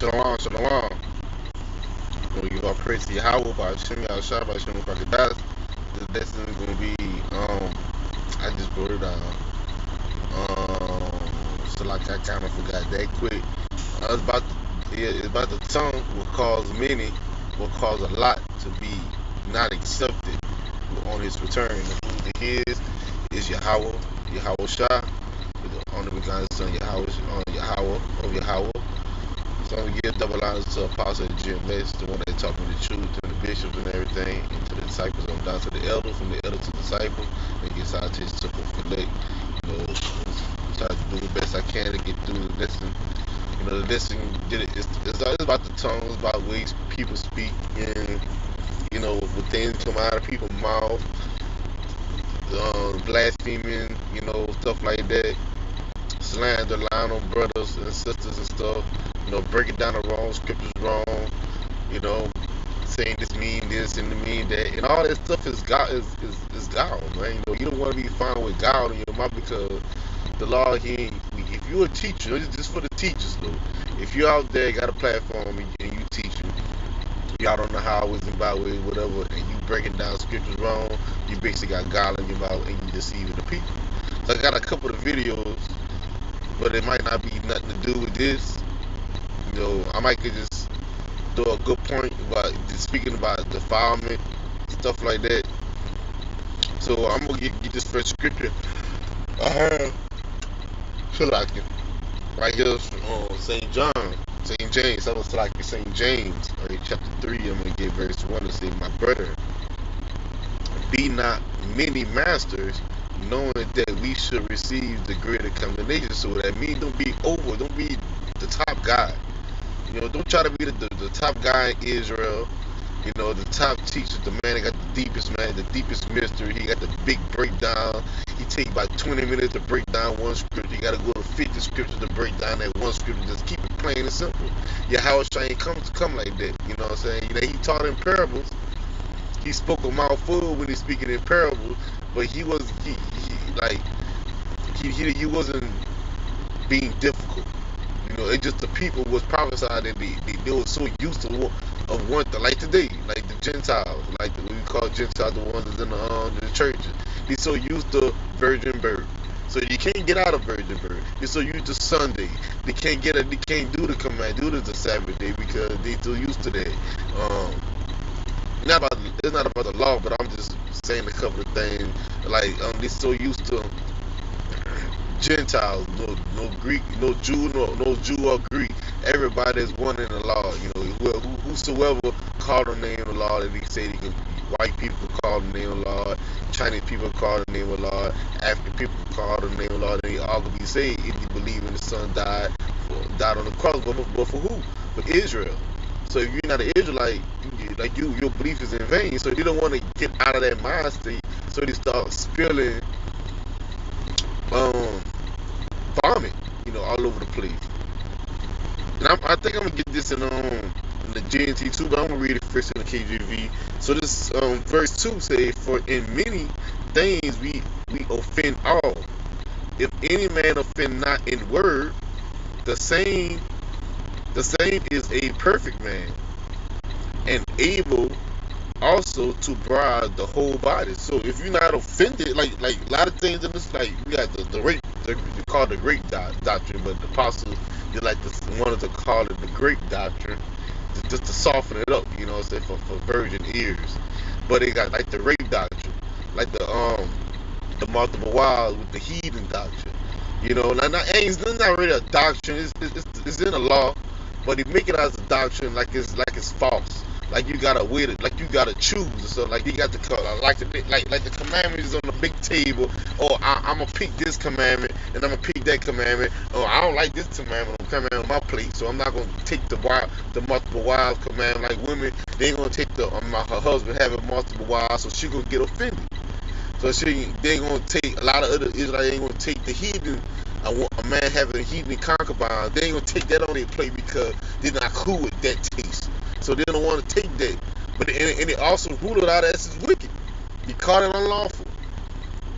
Shalom, shalom. We give all praise to Yahweh by Hashem, Yahshua by Hashem, Kwakadas. The lesson is going to be, I just wrote it down. So like I kind of forgot that quick. It's about the tongue will cause many, will cause a lot to be not accepted on his return. Who he is Yahweh Shah, the only begotten son, Yahweh of Yahweh. So I'm going to give double honors to Apostle GMS, the one that taught me the truth, to the bishops and everything, and to the disciples, on down to the elders, from the elder to the disciple, and get out to his circle for late. Try to do the best I can to get through the lesson. The lesson it's about the tongue, it's about ways people speak, and what things come out of people's mouth, blaspheming, stuff like that, slander, lying on brothers and sisters and stuff. Breaking down the wrong scriptures wrong, saying this mean this and mean that, and all that stuff is God, is God, man. You don't want to be found with God in your mouth, because the law, if you're a teacher, it's just for the teachers though. If you're out there, got a platform and you teaching, y'all don't know how it's about with whatever, and you breaking down scriptures wrong, you basically got God in your mouth and you deceiving the people. So I got a couple of videos, but it might not be nothing to do with this. I might could just do a good point about speaking about defilement, stuff like that. So I'm gonna get this first scripture. I have Shalakin right here on St. James. I was like St. James, chapter 3. I'm gonna get verse 1 to say, "My brother, be not many masters, knowing that we should receive the greater condemnation." So that means don't be the top guy. Don't try to be the top guy in Israel. The top teacher, the man that got the deepest mystery. He got the big breakdown. He take about 20 minutes to break down one scripture. You got to go to 50 scriptures to break down that one scripture. Just keep it plain and simple. Yahweh ain't come like that. You know what I'm saying? He taught in parables. He spoke a mouthful when he's speaking in parables, but he wasn't being difficult. It's just the people was prophesied, and they were so used to one thing, like today, like the Gentiles, like we call Gentiles, the ones that's in the churches. They're so used to virgin birth, so you can't get out of virgin birth. They're so used to Sunday, they can't do the command, do the Sabbath day, because they so used to that. It's not about the law, but I'm just saying a couple of things. Like they're so used to Gentiles, no Greek, no Jew or Greek. Everybody is one in the law. Whosoever call the name of the Lord, and he say white people call the name of the Lord, Chinese people call the name of the Lord, African people call the name of the Lord, and they all gonna be saved if you believe in the Son died on the cross. But for who? For Israel. So if you're not an Israelite, your belief is in vain. So they don't want to get out of that mind state. So they start spilling vomit, all over the place. And I think I'm gonna get this in the GNT too, but I'm gonna read it first in the KJV. So this verse 2 says, "For in many things we offend all. If any man offend not in word, the same is a perfect man, and able also to bribe the whole body." So if you're not offended, like a lot of things in this, like we got the rape, they call it the grape doctrine, but the apostles wanted to call it the grape doctrine, just to soften it up, for virgin ears. But they got like the rape doctrine, like the multiple wives with the heathen doctrine. It's not really a doctrine. It's in the law, but they make it as a doctrine, like it's false. Like you gotta wait it, like you gotta choose. So like you got the like the commandments is on the big table. Or I'm gonna pick this commandment and I'm gonna pick that commandment. Or I don't like this commandment on my plate, so I'm not gonna take the multiple wives commandment. Like women, they ain't gonna take her husband having multiple wives, so she gonna get offended. So they ain't gonna take a lot of other Israelites ain't gonna take the heathen. A man having a heathen concubine, they ain't gonna take that on their plate because they're not cool with that taste. So they don't want to take that. But and it also ruled out as wicked. He called it unlawful.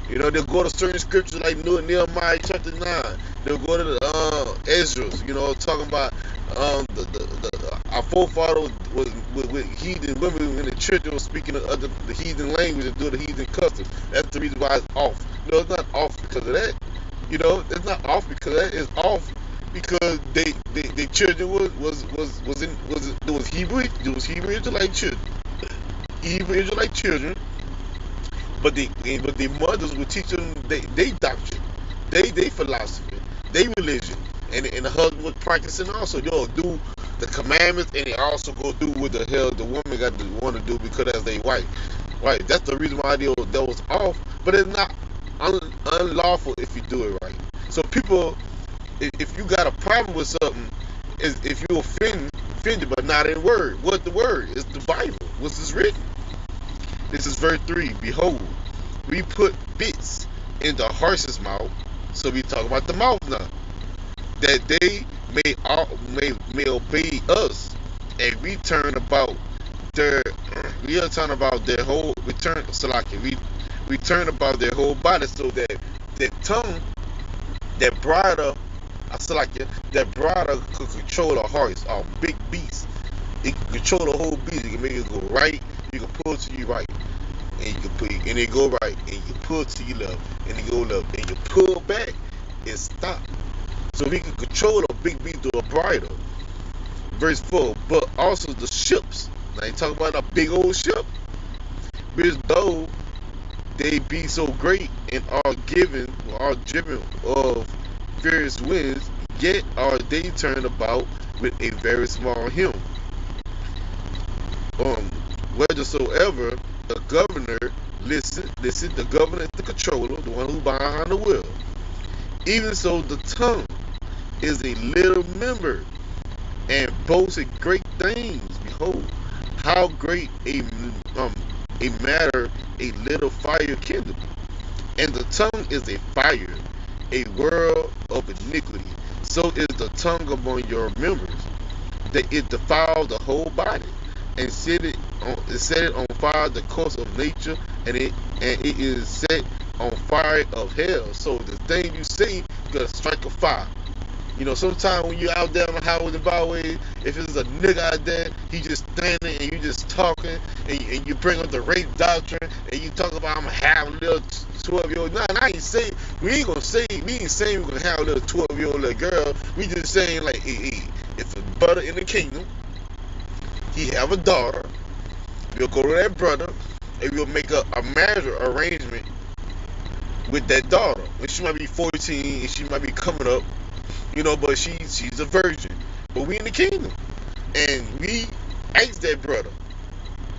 They'll go to certain scriptures like Nehemiah chapter 9. They'll go to the Ezra, talking about our forefathers was with heathen women in the church. They were speaking the heathen language and doing the heathen customs. That's the reason why it's off. It's not off because of that. It's not off because of that. It's off because they children was Hebrew. It was Hebrew Israelite children. Hebrew Israelite children. But the mothers would teach them they doctrine, they philosophy, they religion, and the husband was practicing also. Do the commandments, and they also go do what the hell the woman got to want to do because that's their wife. Right? That's the reason why that was off. But it's not unlawful if you do it right. So people, if you got a problem with something, is if you offended, but not in word. What the word? It's the Bible. What's this written? This is verse 3. Behold, we put bits in the horse's mouth. So we talk about the mouth now. That they may obey us, and we turn about their whole we turn about their whole body, so that their tongue, that bridle, that bridle could control a horse, a big beast. It can control the whole beast. It can make it go right. You can pull to your right, and you can pull, and it go right, and you pull to your left, and it go left, and you pull back and stop. So we can control a big beast through a bridle. Verse 4. But also the ships. Now you talk about a big old ship, which though they be so great and are driven of fierce winds, yet are they turned about with a very small helm. Whithersoever the governor listen, the governor is the controller, the one who's behind the wheel. Even so, the tongue is a little member, and boasts great things. Behold, how great a matter a little fire kindled. And the tongue is a fire, a world of iniquity. So is the tongue among your members, that it defiles the whole body, and set it on fire the course of nature, and it is set on fire of hell. So the thing you say, you gotta strike a fire. Sometimes when you're out there on the highways and byways, if it's a nigga out there, he just standing and you just talking, and you bring up the rape doctrine, and you talk about I'm gonna have a little 12-year-old. Nah, I ain't saying we ain't saying we're gonna have a little 12-year-old little girl. We just saying like, hey, if a brother in the kingdom, he have a daughter, we'll go to that brother, and we'll make a marriage arrangement with that daughter. And she might be 14, and she might be coming up. But she's a virgin. But we in the kingdom, and we ask that brother,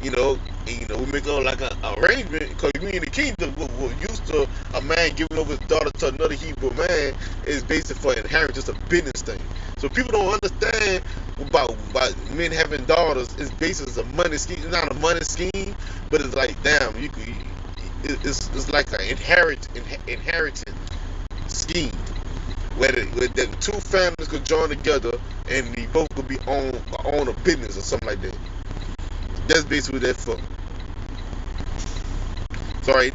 and we make like an arrangement, because we in the kingdom. We're used to a man giving over his daughter to another Hebrew man is basically for inheritance, just a business thing. So people don't understand about men having daughters. It's basically a money scheme. It's not a money scheme, but it's like, damn, it's like an inheritance scheme. Where the two families could join together and they both could be own a business or something like that. That's basically what that for. Sorry.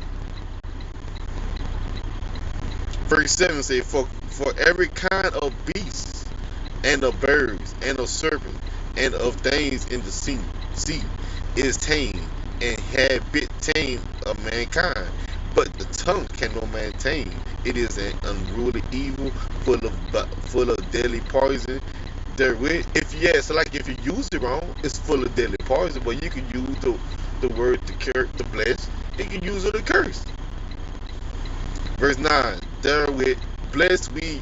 Verse 7 says, for every kind of beasts and of birds and of serpents and of things in the sea is tamed, and have been tamed of mankind. But the tongue can no man tame. It is an unruly evil, full of deadly poison. Therewith, if you use it wrong, it's full of deadly poison. But you can use the word to bless. You can use it to curse. Verse 9. Therewith bless we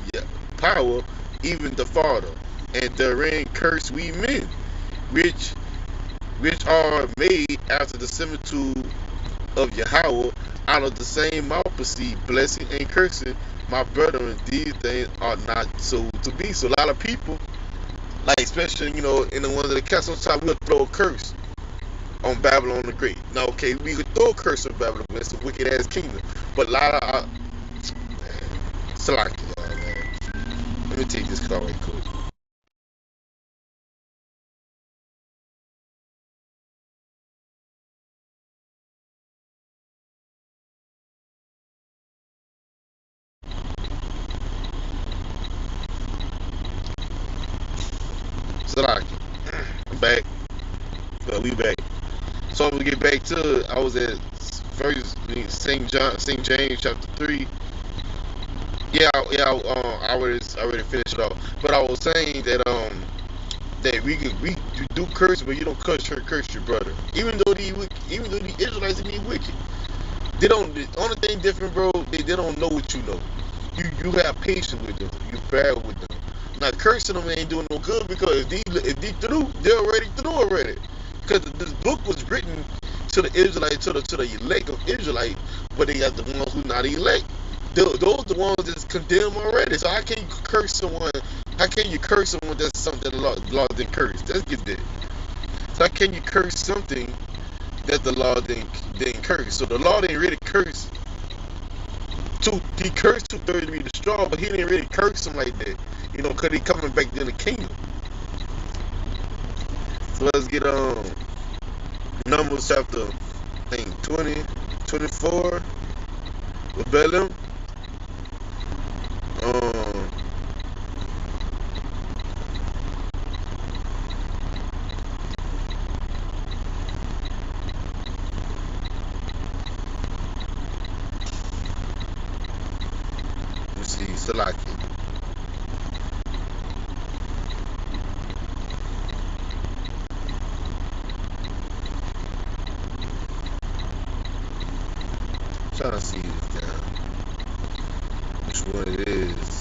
power, even the Father, and therein curse we men, which are made after the similitude of Yahweh. Out of the same mouth proceed blessing and cursing. My brethren, these things are not so to be. So a lot of people, like especially in the ones of the castle, sometimes we'll throw a curse on Babylon the Great. Now, okay, we could throw a curse on Babylon. It's a wicked ass kingdom. But a lot of Salaki, man. Let me take this call right quick. Salaki. I'm back. We back. So I'm gonna get back to it. I was at first St. James chapter 3. I already finished it off. But I was saying that that you do curse, but you don't curse your brother. Even though the Israelites be wicked, they don't. The only thing different, bro, they don't know what you know. You have patience with them. You bear with them. Now cursing them ain't doing no good, because if they through, they're already through already. Because this book was written to the Israelites, to the elect of Israelites, but they got the ones who not elect. Those the ones that's condemned already. So how can you curse someone? How can you curse someone that's something the law didn't curse? Let's get that. So how can you curse something that the law didn't curse? So the law didn't really curse. He cursed 2/3 to be destroyed, but he didn't really curse him like that. Because he coming back in the kingdom. So let's get Numbers chapter, I think 20, 24. Rebellion. Let's see, Salaki. Trying to see this down. Which one it is.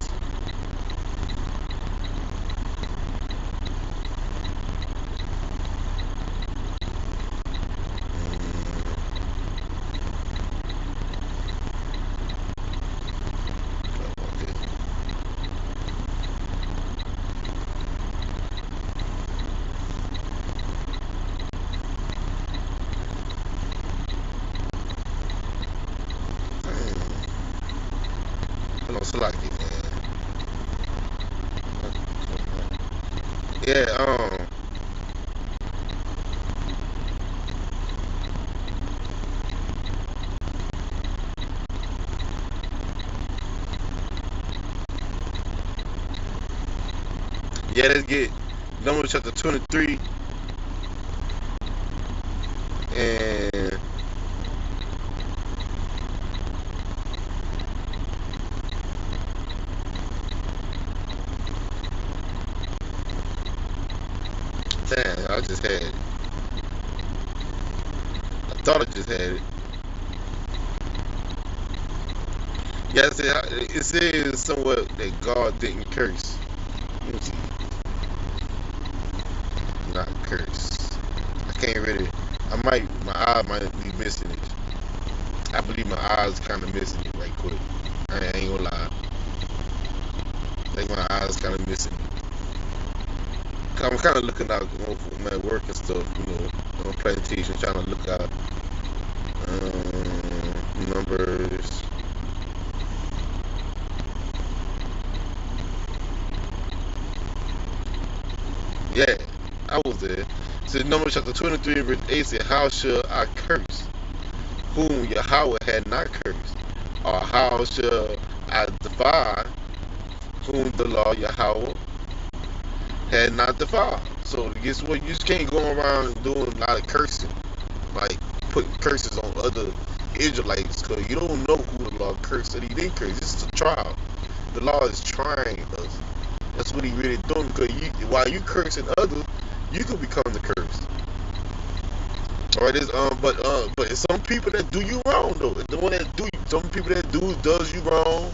Select it, man. Yeah, let's get Numbers chapter 23 and damn, I just had it. I thought I just had it. Yeah, it says somewhat that God didn't curse. Let me see. Not curse. I can't really. My eye might be missing it. I believe my eyes kind of missing it right quick. I ain't gonna lie. I think my eyes kind of missing it. I'm kind of looking out for my work and stuff, on plantation, trying to look out numbers. Yeah, I was there. So Numbers chapter 23 verse 8 said, how shall I curse whom Yahweh had not cursed? Or how shall I defile whom the law Yahweh had not defiled? So guess what? You just can't go around doing a lot of cursing, like putting curses on other Israelites, because you don't know who the law cursed that he didn't curse. This is a trial. The law is trying us. That's what he really doing, because while you cursing others, you could become the curse. Alright, but it's some people that do you wrong though. The one that some people that does you wrong,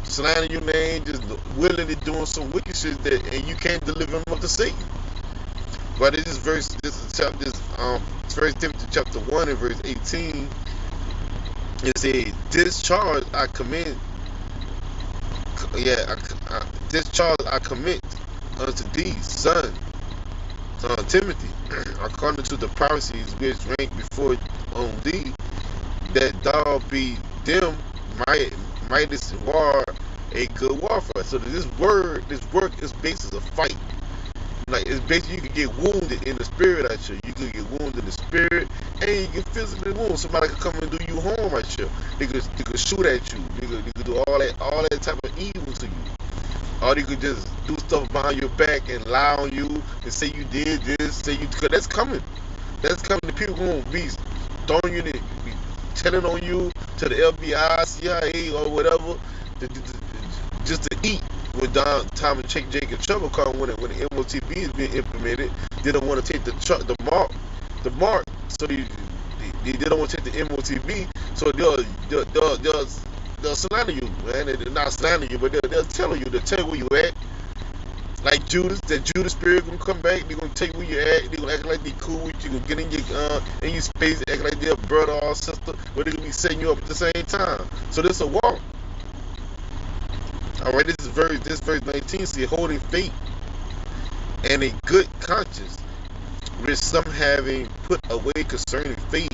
slandering your name, just willingly doing some wicked shit and you can't deliver them up to Satan. But this is First Timothy chapter 1 and verse 18. It says, "This charge I commit, this charge I commit unto thee, son Timothy, according to the prophecies which rank before on thee, that thou be them mightest war a good warfare." So this work is based as a fight. Like, it's basically, you can get wounded in the spirit at you. You can get wounded in the spirit, and you can physically wound. Somebody could come and do you harm at you. They could shoot at you. They could do all that type of evil to you. Or they could just do stuff behind your back and lie on you and say you did this, say you, cause that's coming. That's coming. The people gonna be throwing you, be telling on you to the FBI, CIA, or whatever, just to eat. When Tom and Jake and Trouble come when the MOTB is being implemented, they don't want to take the mark. So they don't want to take the MOTB, so they'll slander you, man. They're not slandering you, but they'll tell you where you at. Like Judas, that Judas spirit gonna come back. They gonna tell you where you at. They gonna act like they cool with you. Gonna get in your space, act like they're brother or sister, but they gonna be setting you up at the same time. So this a walk. All right, this verse 19 says, holding faith and a good conscience, which some having put away concerning faith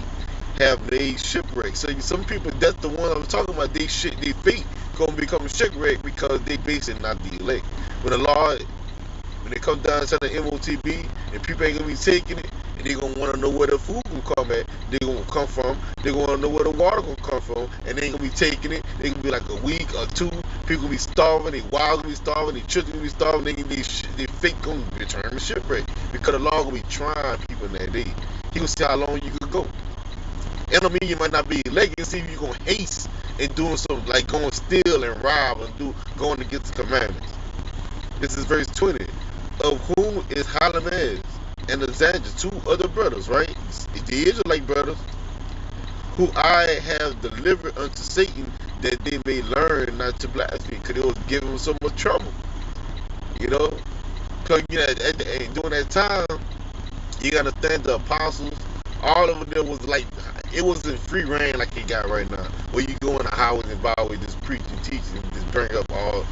have made shipwreck. So some people, that's the one I'm talking about. They faith gonna become shipwreck because they basically not the elect. When the Lord, when they come down to the MOTB and people ain't gonna be taking it, and they gonna want to know where the food gonna come at, they gonna come from, they gonna know where the water gonna come from, and they ain't gonna be taking it. They gonna be like a week or two. People gonna be starving, they wild gonna be starving, they children gonna be starving, they fake gonna return to shipwreck because the Lord gonna be trying people in that day. He gonna see how long you could go. It don't mean you might not be elect. You see if you gonna haste and doing something like going steal and rob and going against the commandments. This is verse 20. Of whom is Halamaz and Azanjas, two other brothers, right? The Israelite brothers, who I have delivered unto Satan, that they may learn not to blaspheme, because it was giving them so much trouble. You know? Because during that time, you gotta understand the apostles, all of them was like, it wasn't free reign like it got right now, where you go in the highways and byways, just preach and teach and just bring up all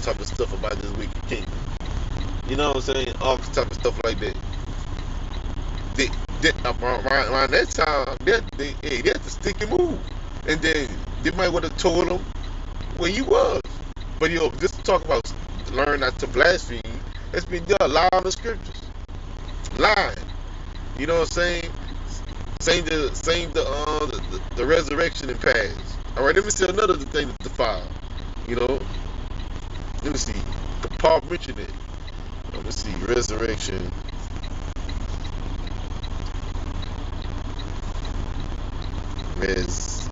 type of stuff about this wicked kingdom. You know what I'm saying? All type of stuff like that. Around that time, they had to stick and move, and then they might would have told them where he was. But just to talk about learn not to blaspheme, it's been done. Lie on the scriptures, lying. You know what I'm saying? Saying the resurrection and past. All right, let me see another thing to defile. You know, let me see. Paul mentioned it. Let me see. Resurrection. Res.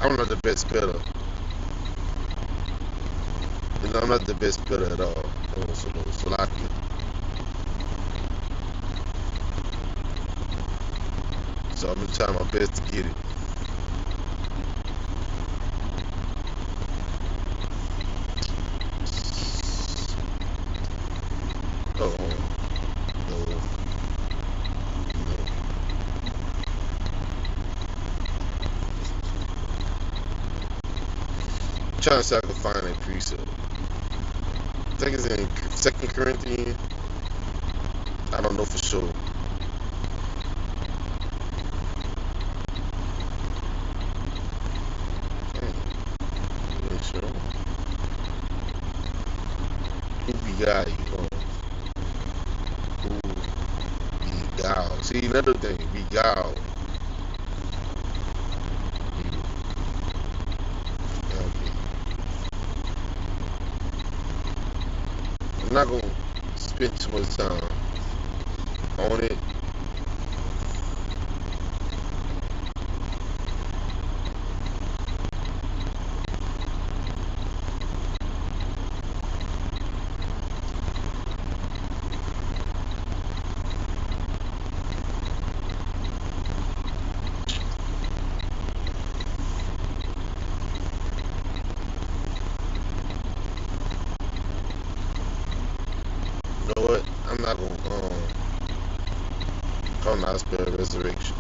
I'm not the best speller. You know, I'm not the best speller at all. So like, so I'm gonna try my best to get it. Oh no. I'm trying to see if I can find that precept. I think it's in 2 Corinthians. I don't know for sure. Make sure. Who beguile you? Who beguile? See, another thing, beguile. I'm not gonna spend too much time on it. You know what? I'm not gonna call not spell resurrection.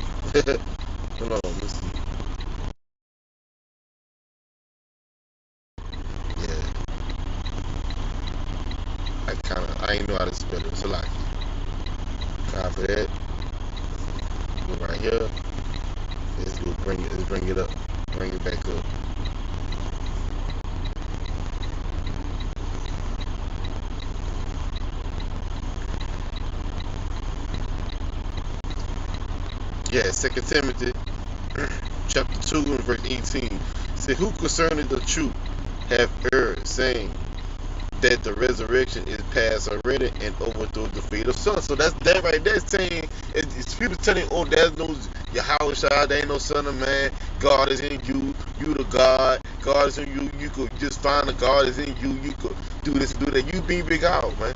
Hold on, let's see. Yeah, I ain't know how to spell it. So like, copy that. right here. Let's go let's bring it up. Bring it back up. Yeah, 2 Timothy chapter 2 and verse 18. Say, who concerning the truth have erred, saying that the resurrection is past already and overthrow the faith of son. So that's that right there saying it's people telling, oh, there's no Yahweh, there ain't no son of man, God is in you, you the God is in you, you could just find the God is in you, you could do this and do that. You be big out, man.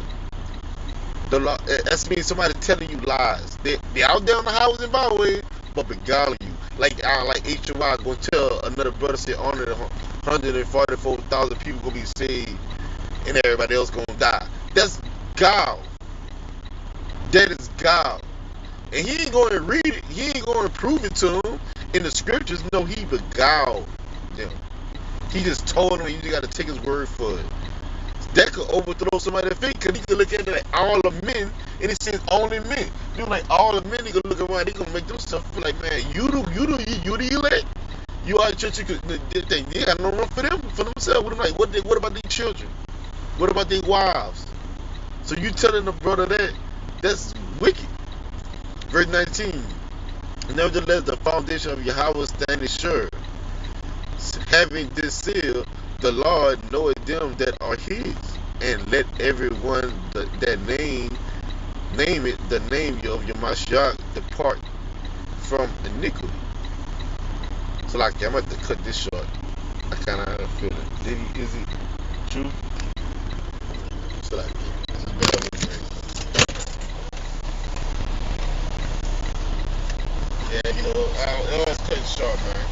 That's means somebody telling you lies. They out there on the highways and byways, but beguiling you. Like HY gonna tell another brother say only 144,000 people gonna be saved and everybody else gonna die. That's God. That is God. And he ain't gonna read it, he ain't gonna prove it to them in the scriptures. No, he beguiled them. He just told them you just gotta take his word for it. That could overthrow somebody's faith, because he could look at it like all the men, and it says only men. You like all the men, he could look around, he gonna make themselves feel like, man, you the elect. You are church, they got no room for themselves. What about these children? What about their wives? So you telling the brother that's wicked. Verse 19. Nevertheless, the foundation of Yahweh standing sure, having this seal, the Lord knoweth them that are his, and let everyone that name it the name of your Mashiach depart from iniquity. So like, I'm about to cut this short. I kind of have a feeling. Is it true? So like, this is better than me. Yeah, you know, I always cut it short, man.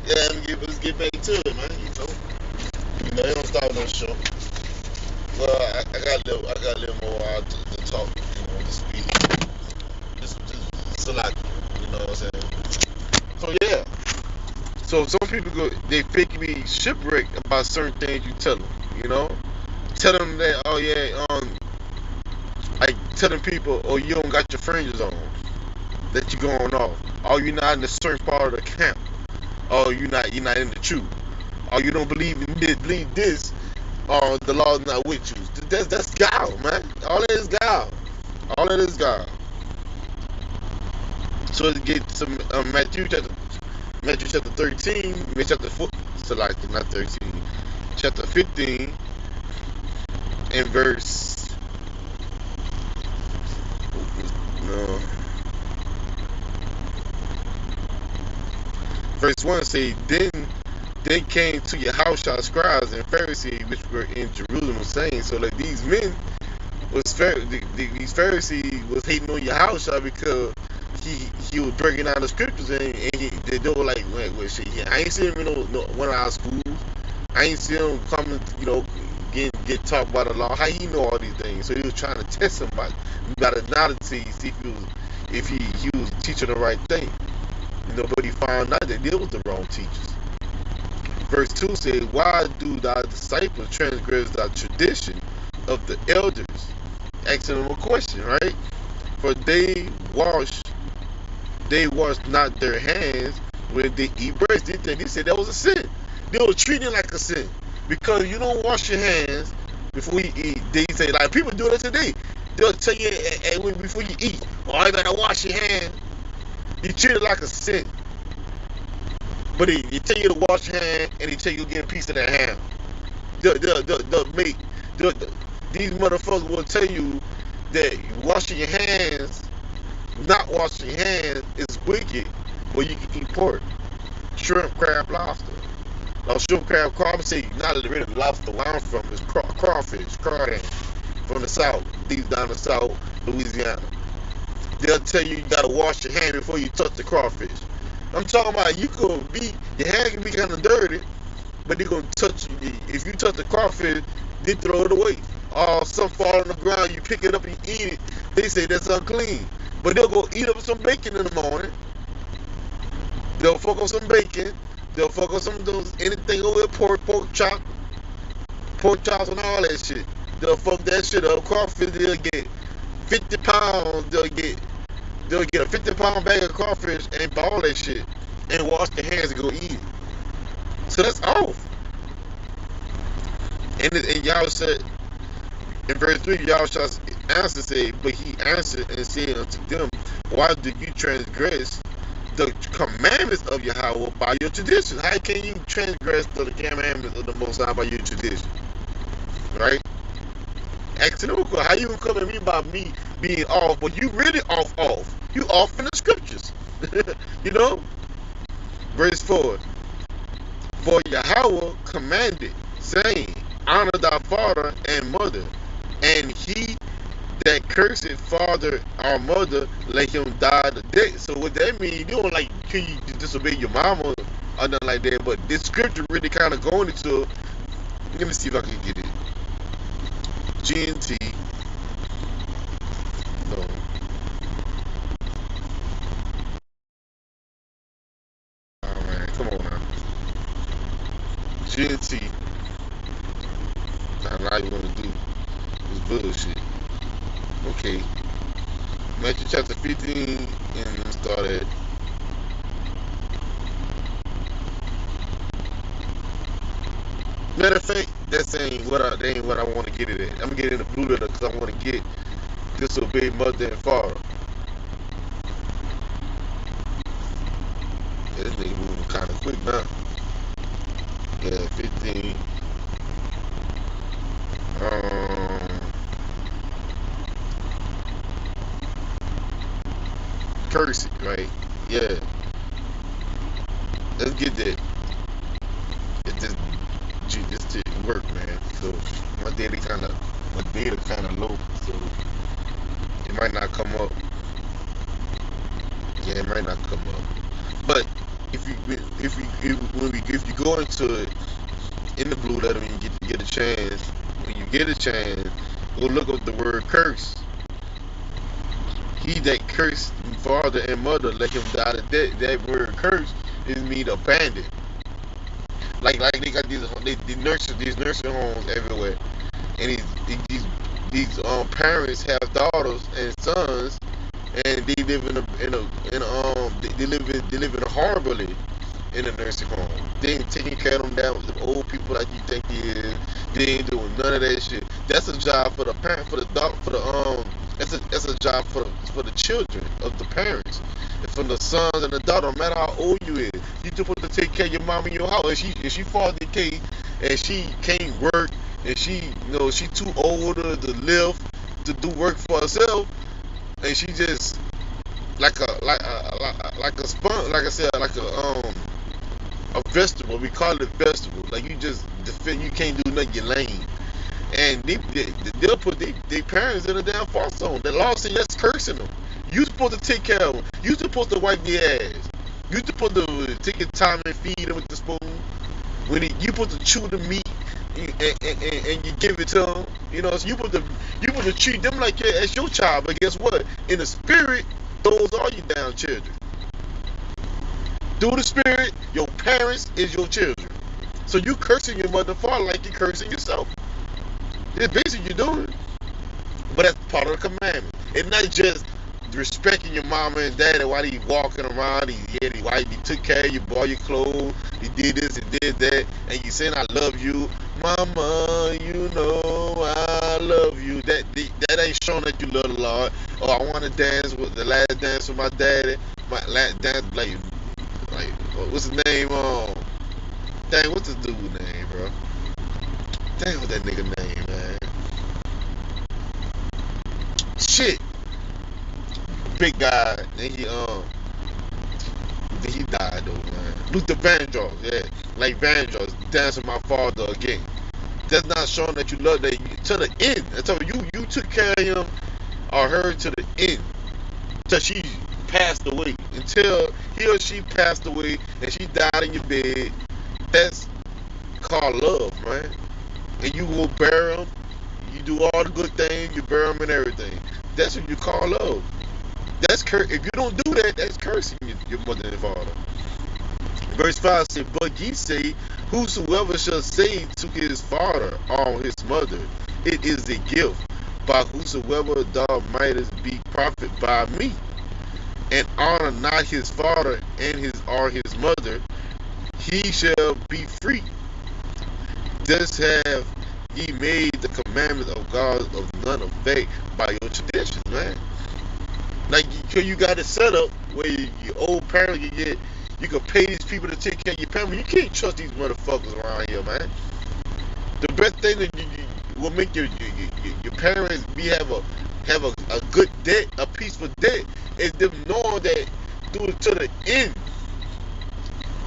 Yeah, let's get back to it, man. It don't stop no show. Well, I got a little more to talk, to speak. Just so like, you know what I'm saying? So yeah. So some people they fake me shipwrecked about certain things you tell them, Tell them that, oh yeah, like telling people, oh, you don't got your fringes on, that you going off. Oh, you're not in a certain part of the camp. Oh, you're not in the truth. Oh, you don't believe in this, the law is not with you. That's God, man. All that is God. All that is God. So let's get to Matthew chapter 13, chapter 4, so like not 13, chapter 15, and verse. No. Verse 1 say, Then came to Yahushua scribes and Pharisees which were in Jerusalem, saying, so like these men these Pharisees was hating on Yahushua because he was breaking down the scriptures, and they were like, wait, shit, I ain't seen him in no one of our schools. I ain't see him coming, get taught by the law. How he know all these things? So he was trying to test him by the knowledge to see if he was teaching the right thing. But he found out that they was the wrong teachers. Verse 2 says, why do thy disciples transgress thy tradition of the elders? Asking them a question, right? For they wash not their hands when they eat bread. They said that was a sin. They were treating it like a sin. Because you don't wash your hands before you eat. They say, like, people do that today. They'll tell you before you eat, oh, you gotta wash your hands. You treat it like a sin. But they tell you to wash your hand, and they tell you to get a piece of their ham. These motherfuckers will tell you that washing your hands, not washing your hands, is wicked, but you can eat pork, shrimp, crab, lobster. Now, shrimp, crab, crawfish, say not really lobster. Where I'm from is crawfish, crawdad, from the south. These down the south, Louisiana. They'll tell you gotta wash your hand before you touch the crawfish. I'm talking about your hand can be kind of dirty, but they're gonna touch you. If you touch the crawfish, they throw it away. Or some fall on the ground, you pick it up and eat it. They say that's unclean, but they'll go eat up some bacon in the morning. They'll fuck up some bacon. They'll fuck up some of those anything over there, pork chops and all that shit. They'll fuck that shit up. Crawfish, they'll get 50 pounds. They'll get a 50-pound bag of crawfish and ball that shit and wash their hands and go eat it. So that's off. And y'all said in verse 3, y'all shall answer, say, but he answered and said unto them, why do you transgress the commandments of Yahweh by your tradition? How can you transgress the commandments of the Most High by your tradition? Right? Asking them, how you come at me about me being off, but you really off. You off in the scriptures. Verse 4. For Yahweh commanded, saying, honor thy father and mother, and he that curseth father or mother, let him die the death. So what that means, you don't like, can you disobey your mama or nothing like that, but this scripture really kind of going into, let me see if I can get it. GNT. No. Alright, come on now. GNT. Not all you want to do is bullshit. Okay. Matthew chapter 15, and let's start at. Matter of fact, that ain't what I want to get it at. I'm gonna get in the blue letter because I want to get disobey mother and father. Yeah, this nigga moving kind of quick now. Yeah, 15. Curse it, right? Yeah. Let's get that. This didn't work, man. So my data kind of low, so it might not come up. Yeah, it might not come up. But if you go into it in the blue letter, when you get a chance, go look up the word curse. He that cursed father and mother, let him die to death. That word curse is mean abandoned. Like they got these nursing homes everywhere, and these parents have daughters and sons, and they live they live horribly in a nursing home. They ain't taking care of them down with the old people like you think he is. They ain't doing none of that shit. That's a job for the parent, that's a job for the children of the parents. And for the sons and the daughter, no matter how old you is, you supposed to take care of your mom in your house. If she falls decay and she can't work and she too old to live to do work for herself, and she just like a sponge, like I said, like a vegetable. We call it a vegetable. Like you can't do nothing. You're lame. And they'll put their parents in a damn false zone. The law says that's cursing them. You supposed to take care of them. You supposed to wipe their ass. You supposed to take your time and feed them with the spoon. When you put to chew the meat and you give it to them, so you put to treat them like as your child. But guess what? In the spirit, those are your damn children. Through the spirit, your parents is your children. So you cursing your mother and father like you're cursing yourself. It's basically you're doing. But that's part of the commandment. It's not just respecting your mama and daddy while he walking around, while he took care of you, bought your clothes, he did this and did that, and you saying I love you, mama, I love you. That ain't showing that you love the Lord. Oh, I want to dance with the last dance with my daddy. My last dance, like what's his name? Dang, what's this dude's name, bro? Dang, what's that nigga name, man? Shit. Big guy, then he died though, man. Luther Vandross, yeah, like Vandross, dancing my father again. That's not showing that you love that to the end. That's all you took care of him or her to the end, till she passed away. Until he or she passed away and she died in your bed. That's called love, man. And you will bury him. You do all the good things. You bury him and everything. That's what you call love. That's if you don't do that, that's cursing your mother and father. Verse 5 says, but ye say, whosoever shall say to his father or his mother, it is a gift, by whosoever thou mightest be prophet by me, and honor not his father and his or his mother, he shall be free. Thus have ye made the commandment of God of none effect by your traditions, man. Like you got it set up where your old parents you can pay these people to take care of your parents. You can't trust these motherfuckers around here, man. The best thing that will make your parents have a good debt, a peaceful debt, is them knowing that through to the end,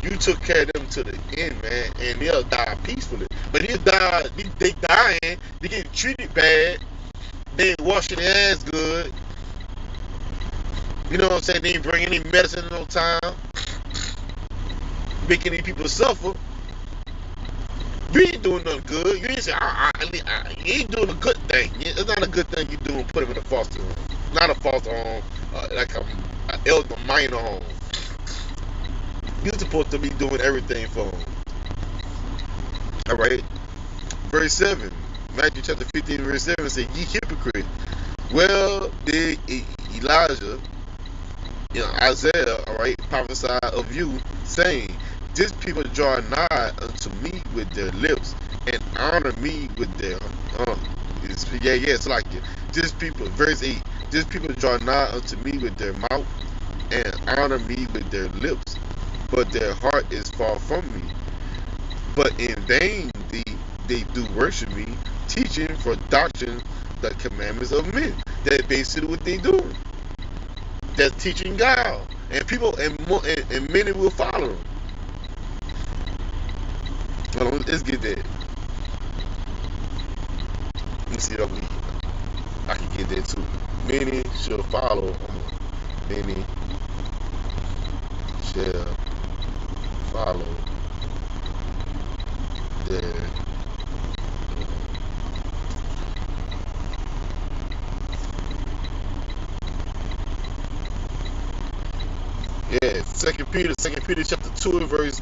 you took care of them to the end, man, and they'll die peacefully. But they dying, they getting treated bad, they ain't washing their ass good. You know what I'm saying? They ain't bring any medicine in no time, making these people suffer. You ain't doing nothing good. You ain't say, you ain't doing a good thing. It's not a good thing you doing. Put him in a foster home. Not a foster home, like an elder minor home. You're supposed to be doing everything for him. Alright? Verse 7. Matthew chapter 15, verse 7 says, ye hypocrite. Well, did Elijah, Isaiah, alright, prophesy of you, saying, this people draw nigh unto me with their lips, and honor me with their it's like it. This people, verse 8, this people draw nigh unto me with their mouth, and honor me with their lips, but their heart is far from me. But in vain they do worship me, teaching for doctrine the commandments of men. That's basically what they do. They're teaching God, and people and many will follow them. Hold on, let's get that. Let me see if I can get that too. Many shall follow. Many shall follow their Second Peter chapter 2 and verse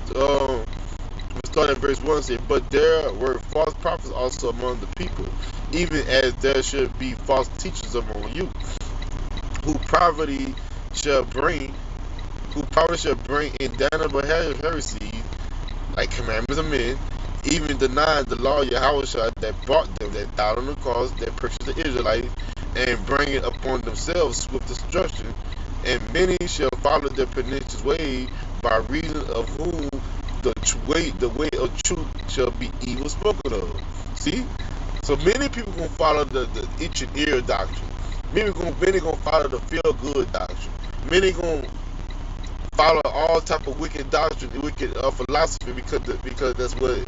start at verse 1 say, but there were false prophets also among the people, even as there should be false teachers among you, who probably shall bring in damnable heresies, like commandments of men, even denying the law of Yahweh that brought them, that died on the cross, that purchased the Israelites, and bring it upon themselves swift destruction. And many shall follow their pernicious way, by reason of whom the way of truth shall be evil spoken of. See? So many people gonna follow the itch and ear doctrine. Many gonna follow the feel good doctrine. Many gonna follow all type of wicked doctrine, wicked philosophy, because that's what,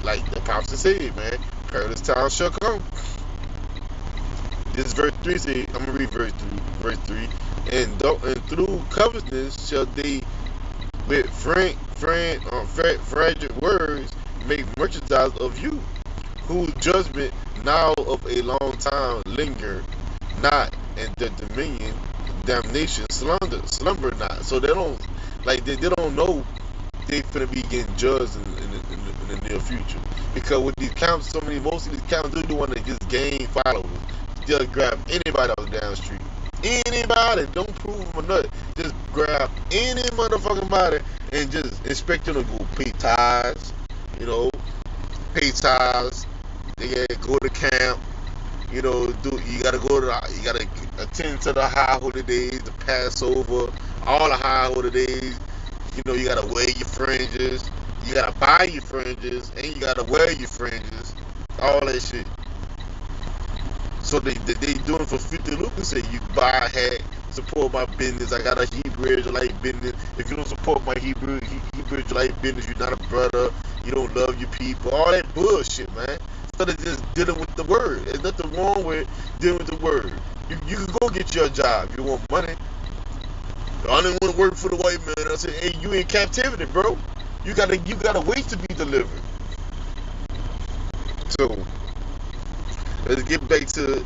like the prophet said, man, perilous time shall come. This verse 3 says, I'm gonna read verse 3. And through covetousness shall they with fragile words make merchandise of you, whose judgment now of a long time linger not, and the dominion damnation slumber not. So they don't they don't know they finna be getting judged in the near future. Because with these counts, most of these counts, they're the one that just gain followers. Just grab anybody out down the street. Anybody, don't prove them or nothing. Just grab any motherfucking body and just expect them to go pay tithes, you know, pay tithes. They gotta go to camp, you know, you gotta you gotta attend to the high holy days, the Passover, all the high holy days. You know, you gotta wear your fringes, you gotta buy your fringes, and you gotta wear your fringes, all that shit. So they doing it for 50 lucas. Say you buy a hat, support my business. I got a Hebrew Israelite business. If you don't support my Hebrew Israelite business, you're not a brother. You don't love your people. All that bullshit, man. Instead of just dealing with the word, there's nothing wrong with dealing with the word. You can go get your job. You want money. I didn't want to work for the white man. I said, hey, you in captivity, bro. You gotta wait to be delivered. So let's get back to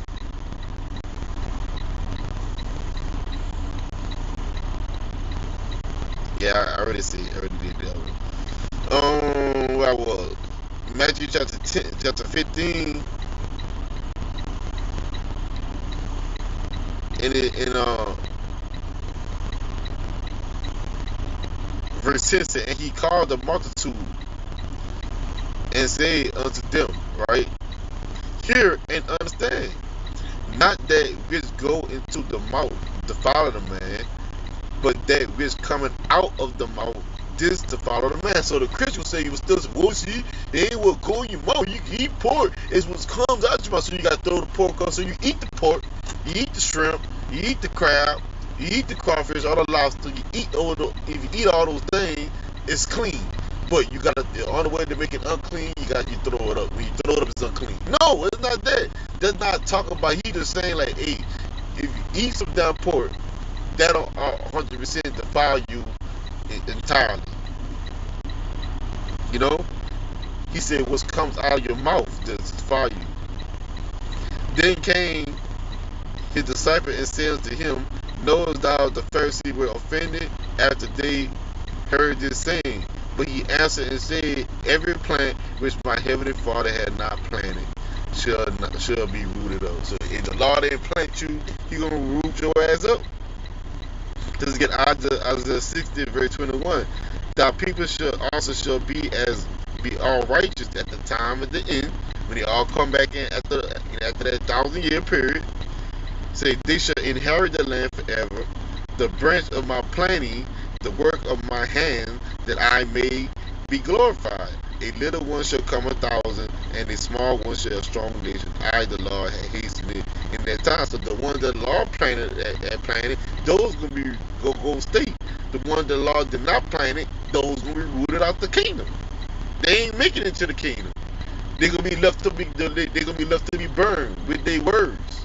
yeah. I already did that one. Where I was Matthew chapter 15, in verse 10 said, and he called the multitude and said unto them, right? Hear and understand, not that which go into the mouth defile the man, but that which coming out of the mouth, this defile the man. So the Christian will say, you will still say, well, see, they ain't what go in your mouth. You can eat pork, it's what comes out your mouth. So you got to throw the pork up. So you eat the pork, you eat the shrimp, you eat the crab, you eat the crawfish, all the lobster, if you eat all those things, it's clean. But you gotta, the only way to make it unclean, you throw it up. When you throw it up, it's unclean. No, it's not that. That's not talking about. He just saying like, hey, if you eat some damn pork, that'll 100% defile you entirely. You know, he said, what comes out of your mouth does defile you. Then came his disciple and said to him, knowest thou the Pharisees were offended after they heard this saying? But he answered and said, every plant which my heavenly Father had not planted shall be rooted up. So if the Lord didn't plant you, He gonna root your ass up. Let's get Isaiah 60 verse 21. Thy people shall be all righteous at the time of the end, when they all come back in after that 1,000-year period. Say they shall inherit the land forever, the branch of my planting, the work of my hand, that I may be glorified. A little one shall come 1,000, and a small one shall a strong nation. I, the Lord, have hastened it in that time. So the ones that the Lord planted, those gonna be go stay. The ones that the Lord did not plant it, those gonna be rooted out the kingdom. They ain't making it to the kingdom. They're gonna be left to be burned with their words.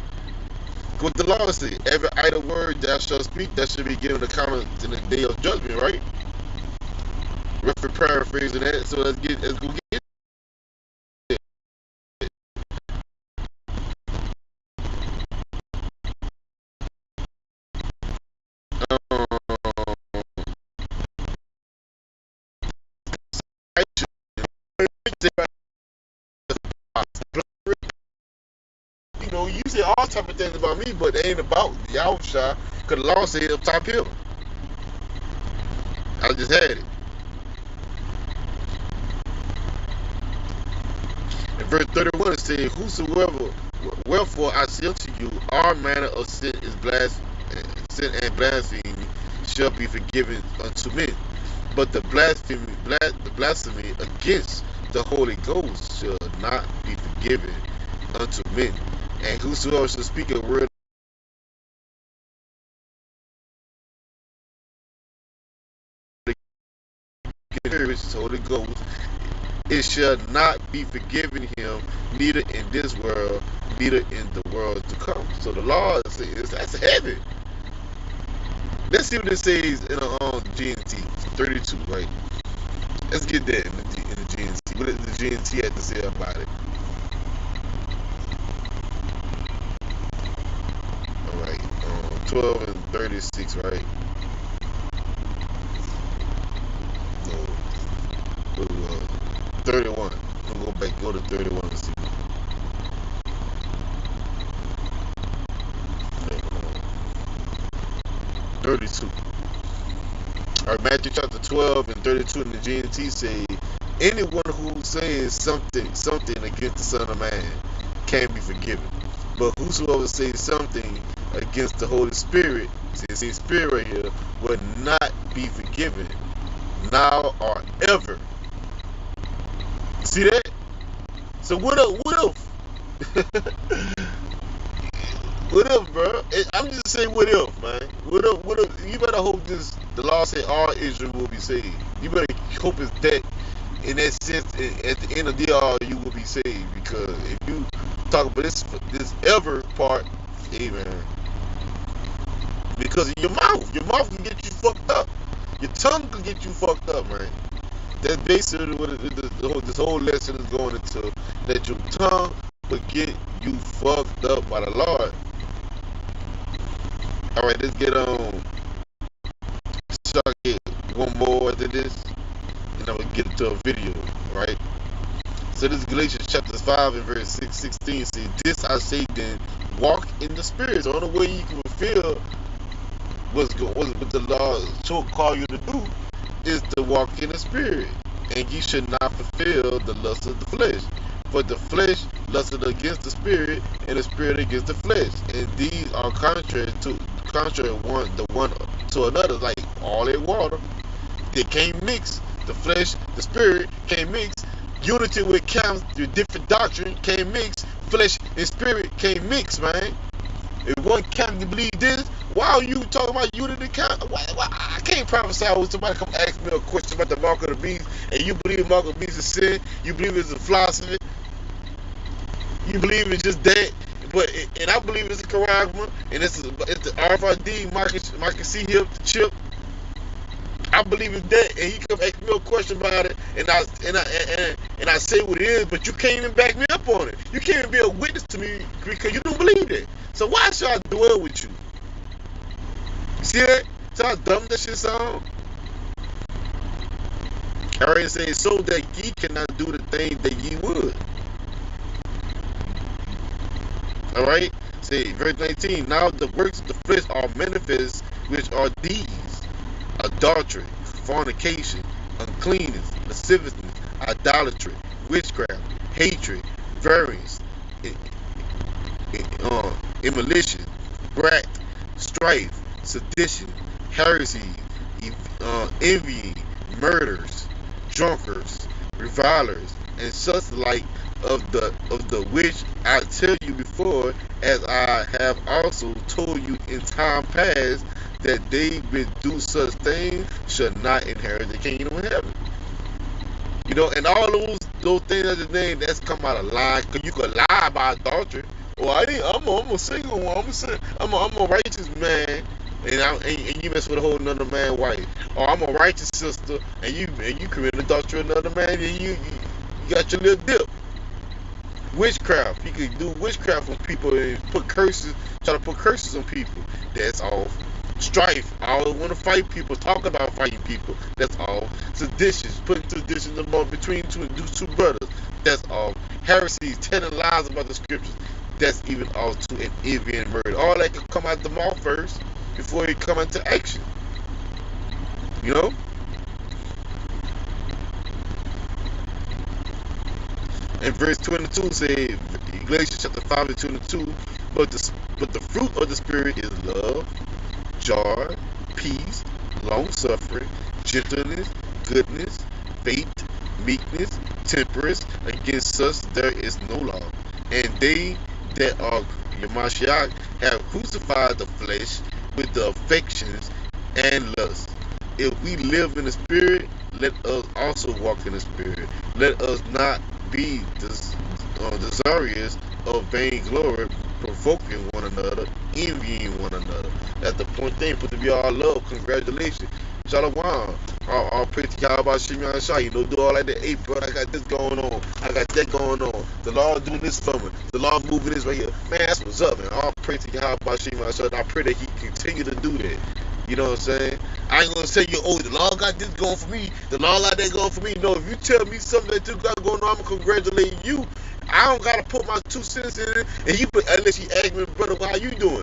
What the Lord said, every idle word thou shalt speak, that should be given account in the day of judgment, right? Roughly paraphrasing that. So let's go get it. You know, you say all type of things about me, but it ain't about y'all shot, because the law said up top here. I just had it. In verse 31 it says, whosoever, wherefore I say unto you, all manner of sin and blasphemy shall be forgiven unto men, but the blasphemy against the Holy Ghost shall not be forgiven unto men. And whosoever shall speak a word against the Holy Ghost, it shall not be forgiven him, neither in this world, neither in the world to come. So the law says that's heavy. Let's see what it says in GNT 32, right? Let's get that in the GNT. What does the GNT have to say about it? Alright, 12 and 36, right? No, 31. I'll go to 31 and see. Okay, 32. Alright, Matthew chapter 12 and 32 in the GNT say, anyone who says something against the Son of Man can be forgiven. But whosoever says something against the Holy Spirit, see Spirit right here, will not be forgiven, now or ever. See that? So what up? What up, bro? I'm just saying what up, man. What up? You better hope the law say all Israel will be saved. You better hope it's that, in that sense, at the end of the all, you will be saved. Because if you talk about this ever part, amen. Because of your mouth can get you fucked up. Your tongue can get you fucked up, man. That's basically what this whole lesson is going into. That your tongue will get you fucked up by the Lord. Alright, let's get so I get one more after this, and I'm gonna get into a video, right? So this is Galatians chapter 5 and verse 16 says, this I say then, walk in the Spirit. So the only way you can fulfill what the law should call you to do is to walk in the Spirit. And ye should not fulfill the lust of the flesh. For the flesh lusteth against the Spirit, and the Spirit against the flesh. And these are contrary one to another, like all in water. They can't mix. The flesh, the Spirit can't mix. Unity with different doctrine can't mix. Flesh and Spirit can't mix, man. If one camp can believe this, why are you talking about unity camp? I can't prophesy when somebody come ask me a question about the mark of the beast, and you believe the mark of the beast is sin, you believe it's a philosophy, you believe it's just that, and I believe it's a charagma, and it's the RFID, Marcus C hip, the chip. I believe it's that, and he come ask me a question about it, and I say what it is, but you can't even back me up on it. You can't even be a witness to me because you don't believe it. So why should I dwell with you? You see that? See how dumb that shit sound? I already say so that ye cannot do the thing that ye would. Alright? Say verse 19. Now the works of the flesh are manifest, which are these: adultery, fornication, uncleanness, lasciviousness, idolatry, witchcraft, hatred, variance, emulation, wrath, strife, sedition, heresy, envying, murders, drunkards, revilers, and such like, of the which I tell you before, as I have also told you in time past, that they which do such things shall not inherit the kingdom of heaven. You know, and all those things that the name that's come out of line, because you could lie about adultery. Well, I'm a single one. I'm a righteous man, and you mess with a whole another man's wife. Or I'm a righteous sister, and you commit adultery with another man, and you got your little dip. Witchcraft. You can do witchcraft on people and try to put curses on people. That's all. Strife. I always want to fight people, talk about fighting people. That's all. Seditions. Putting seditions between two brothers. That's all. Heresies. Telling lies about the scriptures. That's even all too, and envy and murder. All that can come out the mouth first before it come into action. You know? And verse 22 says, Galatians chapter 5 and 22, but the fruit of the Spirit is love, joy, peace, long-suffering, gentleness, goodness, faith, meekness, temperance. Against such there is no law. And they that are Yamashiach have crucified the flesh with the affections and lusts. If we live in the Spirit, let us also walk in the Spirit. Let us not be desirous of vainglory, provoking one another, envying one another. That's the point thing, put to be all love. Congratulations. Shalom. I'll pray to y'all about Shimon Shah. You know, do all like that. Hey, bro, I got this going on. I got that going on. The Lord doing this for me. The Lord moving this right here. Man, that's what's up, man. I'll pray to y'all about Shimon Shah. I pray that he continue to do that. You know what I'm saying? I ain't gonna say you, oh, the Lord got this going for me. The Lord got that going for me. No, if you tell me something that you got going on, I'm gonna congratulate you. I don't gotta put my 2 cents in it. And you, unless you ask me, brother, how you doing?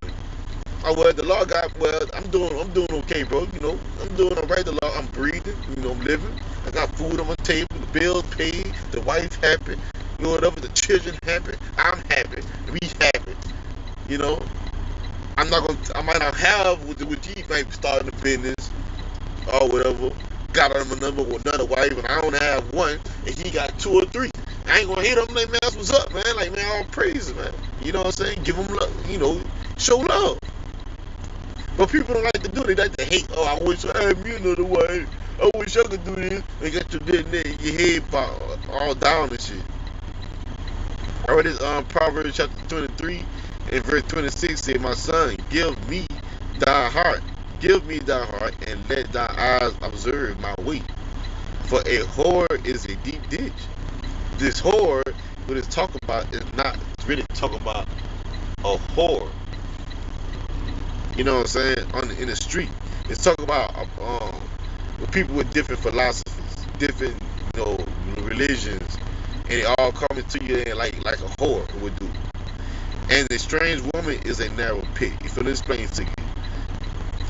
Oh, well, the Lord got, well, I'm doing okay, bro. You know, I'm doing all right. The Lord, I'm breathing. You know, I'm living. I got food on my table. The bills paid. The wife happy. You know, whatever. The children happy. I'm happy. We happy. You know, I might not have with you, might starting a business or whatever. Got him a number with another wife, and I only have one, and he got 2 or 3. I ain't gonna hit him like, man, that's what's up, man. Like, man, all praises, man. You know what I'm saying? Give him love. You know, show love. But people don't like to do it. They like to hate. Oh, I wish I had me another wife. I wish I could do this. And get your dead neck, your head all down and shit. I read this Proverbs chapter 23 and verse 26 say, my son, give me thy heart. Give me thy heart and let thy eyes observe my way. For a whore is a deep ditch. This whore, what it's talking about, is not really talking about a whore. You know what I'm saying? In the street, it's talking about people with different philosophies, different, you know, religions, and they all coming to you like a whore would do. And the strange woman is a narrow pit. If it explains to you,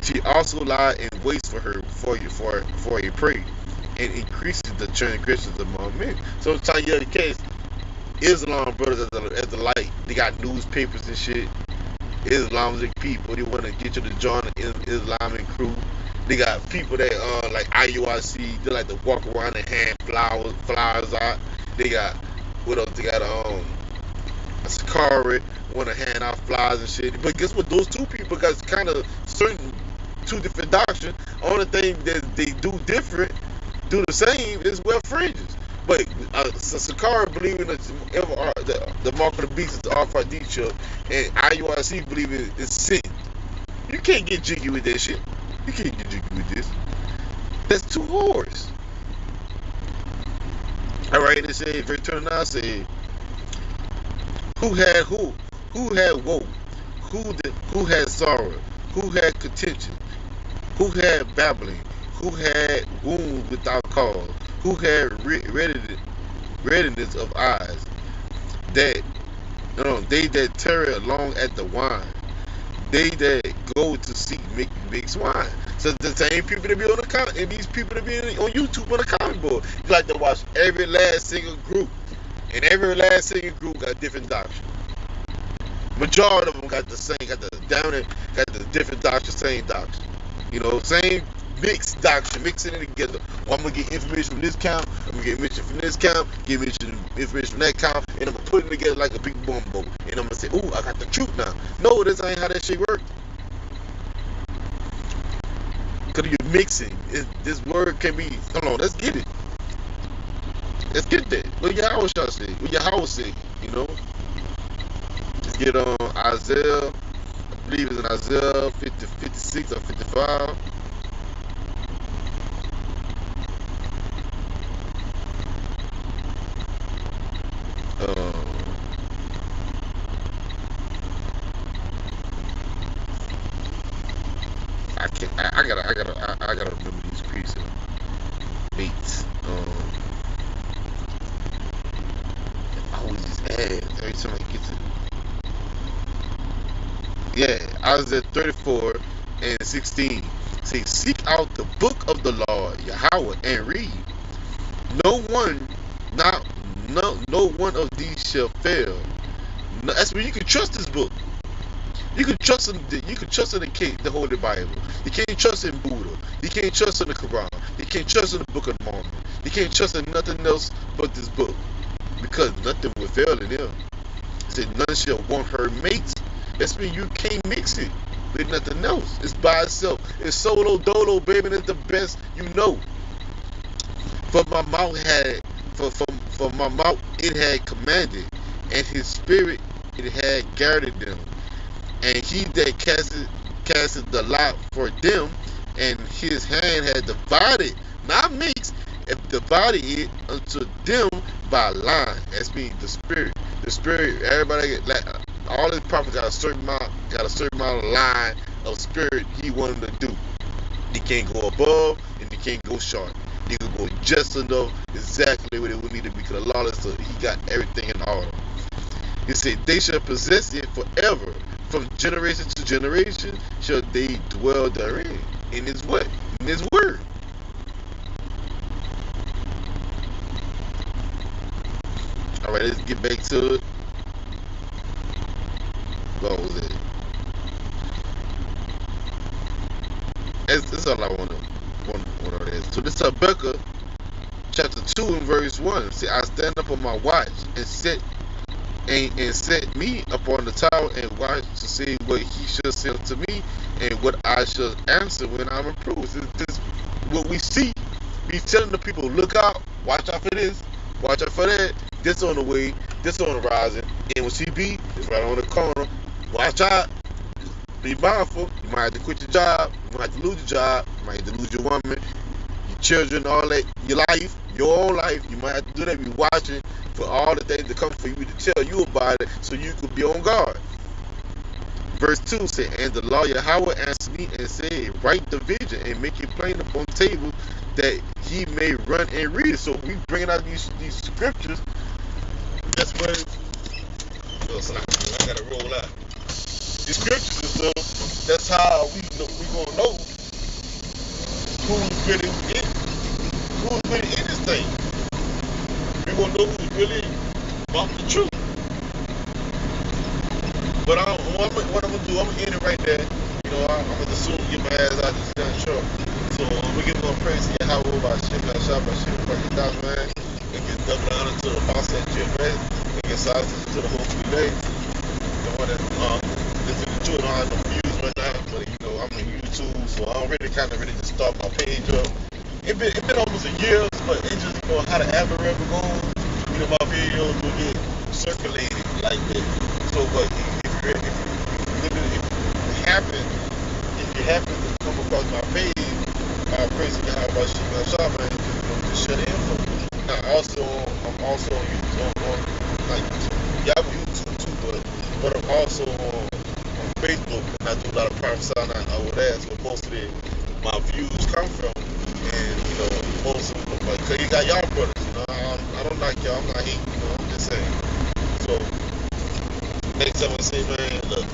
she also lies in waits for a prey, and increases the transgressions among men. So to tell you the case, Islam brothers at the light, they got newspapers and shit. Islamic people, they want to get you to join the Islamic crew. They got people that like IUIC, they like to walk around and hand flowers out. They got what else? They got a Sakari, want to hand out flowers and shit. But guess what? Those two people got kind of certain 2 different doctrines. Only thing that they do different, do the same, is wear fringes. But Sakara believe in the mark of the beast is the Al-Fadisha, and IUIC believe in sin. You can't get jiggy with that shit. You can't get jiggy with this. That's 2 whores. Alright, it says, verse 29 says, who had who? Who had woe? Who had sorrow? Who had contention? Who had babbling? Who had wounds without cause? Who had readiness of eyes? They that tarry along at the wine. They that go to seek make swine. So the same people that be on the comment, and these people that be on YouTube on the comment board, you like to watch every last single group, and every last single group got different doctrine. Majority of them got the same, got the different doctrine, same doctrine. You know, same mixed doctrine, mixing it together. Well, I'm gonna get information from this camp, I'm gonna get information from this camp, get information from that camp, and I'm gonna put it together like a big bumbo. And I'm gonna say, ooh, I got the truth now. No, this ain't how that shit works. Because you're mixing. This word can be, hold on, let's get it. Let's get that. What Yahweh shall say, what Yahweh say, you know. Let's get on Isaiah, I believe it's in Isaiah 56 or 55. I gotta remember these precepts. Mates. I always just add every time I get to. Yeah, Isaiah 34 and 16. Say, seek out the book of the Lord Yahweh and read. No one of these shall fail. No, that's where you can trust this book. You can trust in the Holy Bible. You can't trust in Buddha. You can't trust in the Quran. You can't trust in the Book of Mormon. You can't trust in nothing else but this book, because nothing will fail in them. It said none shall want her mates. That's mean you can't mix it with nothing else. It's by itself. It's solo dolo, baby. It's the best you know. For my mouth it had commanded, and his spirit it had guarded them. And he that casteth the lot for them and his hand had divided, not mixed, and divided it unto them by line. That's mean the spirit. The spirit, everybody, like, all his prophets got a certain amount of line of spirit he wanted to do. He can't go above and he can't go short. He can go just enough, exactly what it would need to be, because Allah, so he got everything in order. He said, they shall possess it forever. From generation to generation shall they dwell therein. In his what? In his word. Alright, let's get back to it. What was it? That's all I want to ask. So this is Habakkuk chapter 2 and verse 1. See, I stand up on my watch and set me upon the tower and watch to see what he shall say unto me and what I shall answer when I'm approved. This what we see. We telling the people, look out, watch out for this, watch out for that. This on the way, this on the rising. And when she be, it's right on the corner. Watch out. Be mindful. You might have to quit your job. You might have to lose your job. You might have to lose your woman, your children, all that. Your life, your own life. You might have to do that. Be watching for all the things that come for you to tell you about it, so you could be on guard. Verse 2 said, and the Lord Yahweh answered me and said, write the vision and make it plain upon the table, that he may run and read it. So we bringing out these scriptures. That's what. I gotta roll out. The scriptures and stuff, that's how we gonna know who's really in this thing. We gonna know who's really about the truth. But what I'm gonna do, I'm gonna end it right there. You know, I'm gonna soon get my ass out this damn truck. So we give more praise to Yahweh by Shem, by Shah, by Shem, by Yadam, man. And get double honor to the boss at Jim, man. And get sausage to the whole today. The one that listen to it, I don't have no views right now, but you know, I'm on YouTube, so I already just start my page up. It been almost a year, but it just, you know, how the algorithm goes, you know, my videos will get circulated like that. So, but if you happen to come across my page, praise God about Shop, man, just share the info. Now, I'm also on YouTube, on like Yahoo YouTube too, but I'm also on Facebook, and I do a lot of prophesying over there. So most of my views come from, and you know, most of them, like, cause you got y'all brothers, you know, I don't like y'all, I'm not hating, you know, I'm just saying. So next time I say, man, look.